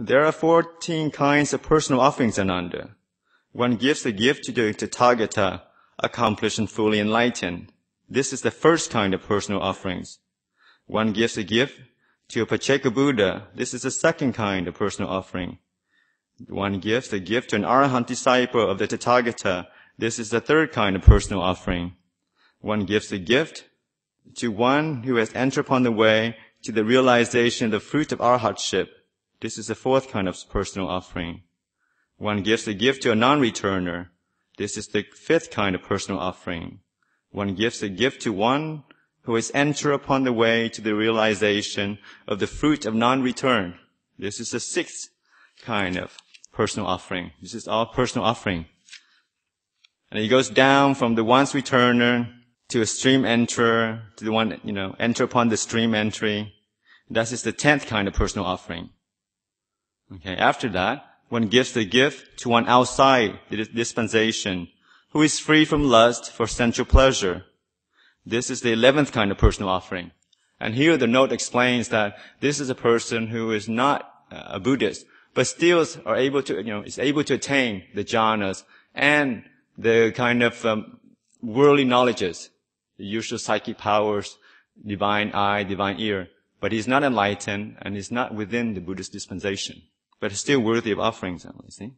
There are 14 kinds of personal offerings, Ananda. One gives a gift to the Tathagata, accomplished and fully enlightened. This is the first kind of personal offerings. One gives a gift to a Pacceka Buddha. This is the second kind of personal offering. One gives a gift to an Arahant disciple of the Tathagata. This is the third kind of personal offering. One gives a gift to one who has entered upon the way to the realization of the fruit of arhatship. This is the fourth kind of personal offering. One gives a gift to a non-returner. This is the fifth kind of personal offering. One gives a gift to one who has entered upon the way to the realization of the fruit of non-return. This is the sixth kind of personal offering. This is all personal offering. And he goes down from the once returner to a stream enterer, to the one, enter upon the stream entry. That is the 10th kind of personal offering. Okay, after that, one gives the gift to one outside the dispensation, who is free from lust for sensual pleasure. This is the 11th kind of personal offering. And here the note explains that this is a person who is not a Buddhist, but still is able to attain the jhanas and the kind of worldly knowledges, the usual psychic powers, divine eye, divine ear. But he's not enlightened and he's not within the Buddhist dispensation. But it's still worthy of offerings, you see.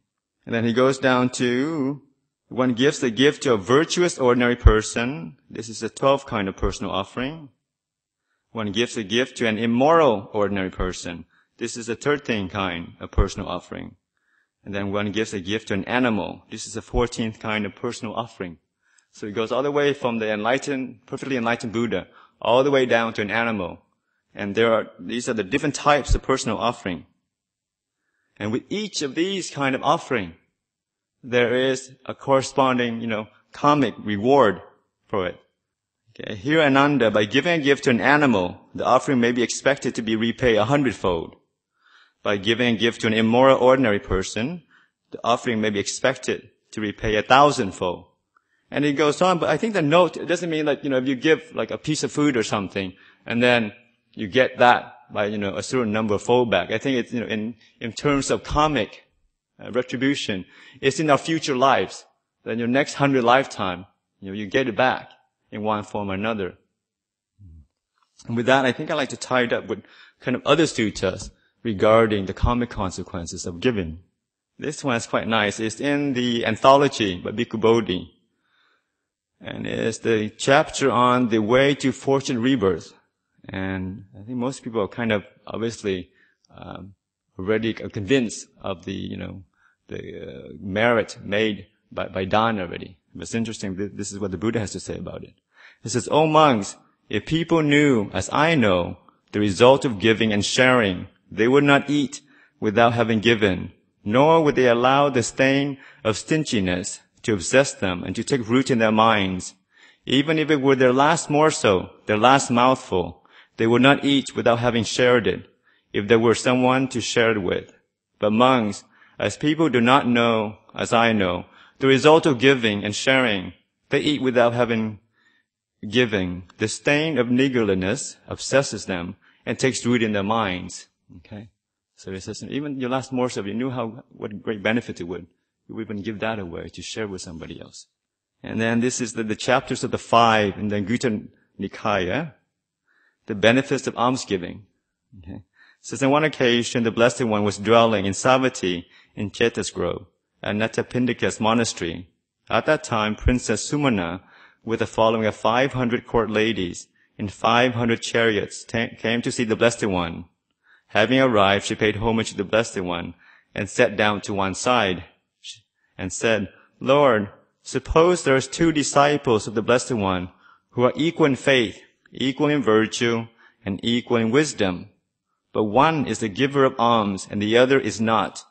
And then he goes down to, one gives the gift to a virtuous ordinary person. This is the 12th kind of personal offering. One gives a gift to an immoral ordinary person. This is the 13th kind of personal offering. And then one gives a gift to an animal. This is the 14th kind of personal offering. So it goes all the way from the perfectly enlightened Buddha, all the way down to an animal. And these are the different types of personal offering. And with each of these kind of offering, there is a corresponding, karmic reward for it. Okay. Here Ananda, by giving a gift to an animal, the offering may be expected to be repaid 100-fold. By giving a gift to an immoral ordinary person, the offering may be expected to repay 1,000-fold. And it goes on, but I think the note, it doesn't mean that, if you give like a piece of food or something, and then you get that by, a certain number of fold back. I think it's, in terms of karmic retribution, it's in our future lives. Then your next 100 lifetime, you get it back in one form or another. And with that, I think I'd like to tie it up with kind of other suttas regarding the karmic consequences of giving. This one is quite nice. It's in the anthology by Bhikkhu Bodhi. And it's the chapter on the way to fortune rebirth. And I think most people are kind of obviously already convinced of the merit made by dana already. But it's interesting, this is what the Buddha has to say about it. He says, "O monks, if people knew, as I know, the result of giving and sharing, they would not eat without having given, nor would they allow the stain of stinginess to obsess them and to take root in their minds. Even if it were their last morsel, their last mouthful, they would not eat without having shared it, if there were someone to share it with. But monks, as people do not know, as I know, the result of giving and sharing, they eat without having given. The stain of niggardliness obsesses them and takes root in their minds." Okay? So it says, even your last morsel, if you knew what great benefit it would, you would even give that away to share with somebody else. And then this is the chapters of the 5 in the Anguttara Nikaya, the benefits of almsgiving. Okay? It says, on one occasion, the Blessed One was dwelling in Savatthi in Chetas Grove at Natapindika's monastery. At that time, Princess Sumana, with a following of 500 court ladies in 500 chariots, came to see the Blessed One. Having arrived, she paid homage to the Blessed One and sat down to one side and said, "Lord, suppose there are 2 disciples of the Blessed One who are equal in faith, equal in virtue, and equal in wisdom. But one is the giver of alms and the other is not.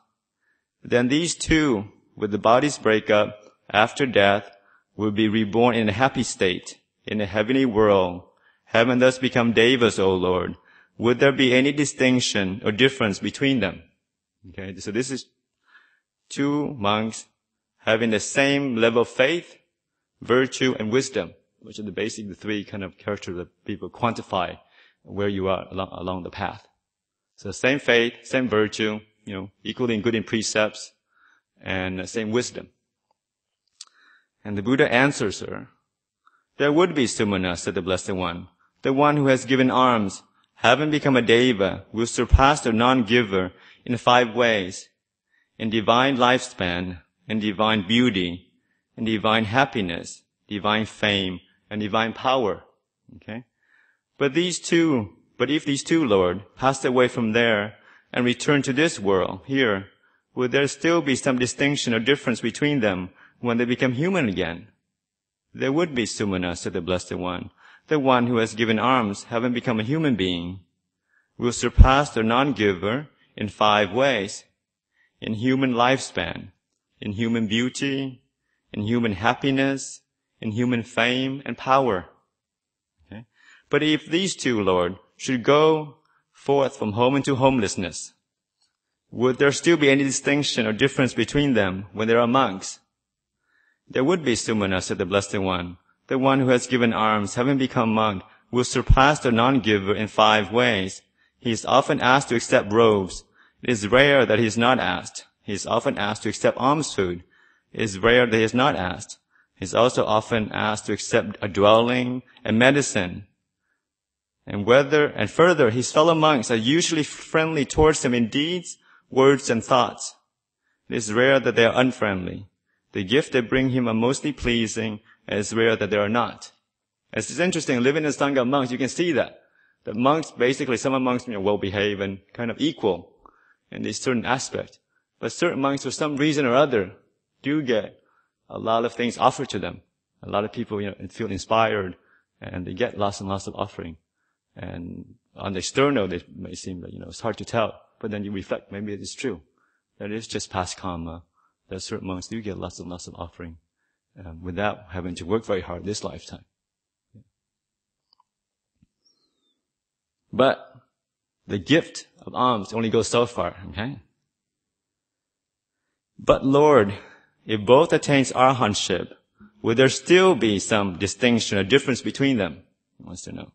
Then these 2, with the bodies break up after death, will be reborn in a happy state, in a heavenly world, having thus become devas, O Lord. Would there be any distinction or difference between them?" Okay, so this is 2 monks having the same level of faith, virtue, and wisdom, which are the 3 kind of characters that people quantify where you are along the path. So same faith, same virtue, equally good in precepts and same wisdom. And the Buddha answers her, there would be Sumana, said the Blessed One. The one who has given alms, having become a deva, will surpass the non-giver in 5 ways: in divine lifespan, in divine beauty, in divine happiness, divine fame, and divine power. Okay? But if these two, Lord, passed away from there and returned to this world, here, would there still be some distinction or difference between them when they become human again? There would be, Sumana, said the Blessed One. The one who has given alms, having become a human being, will surpass the non-giver in 5 ways: in human lifespan, in human beauty, in human happiness, in human fame and power. Okay? But if these two, Lord, should go forth from home into homelessness, would there still be any distinction or difference between them when they are monks? There would be, Sumana, said the Blessed One. The one who has given alms, having become monk, will surpass the non-giver in 5 ways. He is often asked to accept robes. It is rare that he is not asked. He is often asked to accept alms food. It is rare that he is not asked. He is also often asked to accept a dwelling and medicine. And further, his fellow monks are usually friendly towards him in deeds, words, and thoughts. It is rare that they are unfriendly. The gifts they bring him are mostly pleasing, and it's rare that they are not. It's just interesting, living in a Sangha of monks, you can see that. The monks, basically, some monks, well-behaved and kind of equal in this certain aspect. But certain monks, for some reason or other, do get a lot of things offered to them. A lot of people, feel inspired, and they get lots and lots of offering. And on the external, they may seem like, it's hard to tell. But then you reflect, maybe it is true. That it's just past karma. That certain monks do get lots and lots of offering, without having to work very hard this lifetime. But the gift of alms only goes so far, okay? But Lord, if both attains arahantship, will there still be some distinction or difference between them? He wants to know.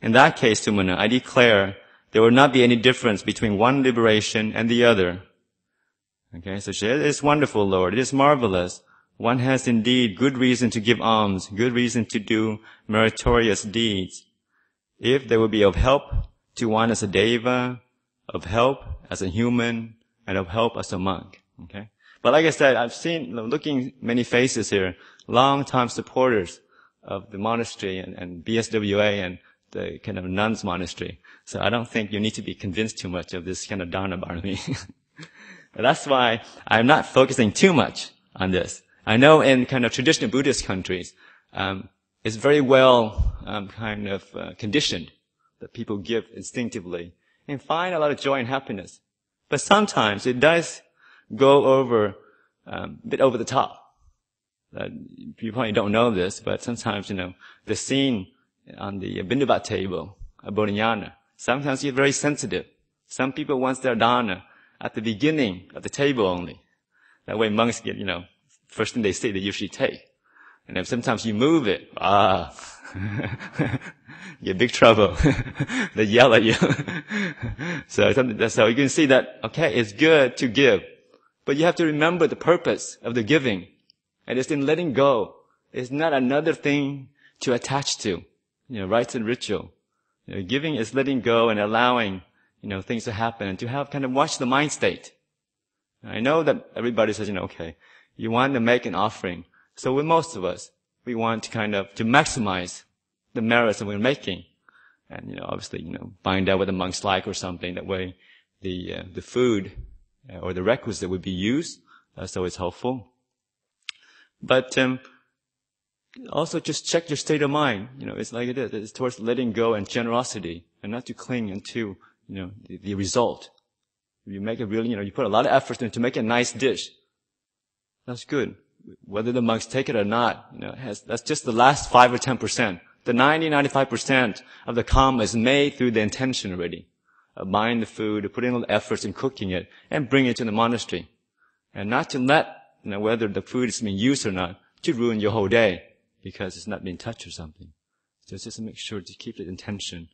In that case, Sumana, I declare there will not be any difference between one liberation and the other. Okay, so it is wonderful, Lord. It is marvelous. One has indeed good reason to give alms, good reason to do meritorious deeds. If they will be of help to one as a deva, of help as a human, and of help as a monk. Okay? But like I said, I've seen, looking many faces here, long-time supporters of the monastery and BSWA and the kind of nuns monastery. So I don't think you need to be convinced too much of this kind of Dharna Bharami. That's why I'm not focusing too much on this. I know in kind of traditional Buddhist countries, it's very well conditioned that people give instinctively and find a lot of joy and happiness. But sometimes it does go over a bit over the top. You probably don't know this, but sometimes, the scene on the Bindabat table at Bodhinyana, sometimes you're very sensitive. Some people want their dana at the beginning of the table only. That way monks get, first thing they say, they usually take. And then sometimes you move it, you're in big trouble. They yell at you. So you can see that, okay, it's good to give, but you have to remember the purpose of the giving. And it's in letting go. It's not another thing to attach to, rites and ritual. Giving is letting go and allowing, things to happen and to have kind of watch the mind state. I know that everybody says, okay, you want to make an offering. So with most of us, we want to to maximize the merits that we're making. And, obviously, find out what the monks like or something. That way the food or the requisite would be used. So it's helpful. But, also just check your state of mind. It's like it is. It's towards letting go and generosity and not to cling into, the result. If you make it really, you put a lot of effort into make a nice dish. That's good. Whether the monks take it or not, that's just the last 5 or 10%. The 90-95% of the karma is made through the intention already. Of buying the food, of putting all the efforts in cooking it, and bringing it to the monastery. And not to let, whether the food is being used or not, to ruin your whole day, because it's not being touched or something. So just to make sure to keep the intention,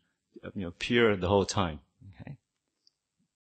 pure the whole time.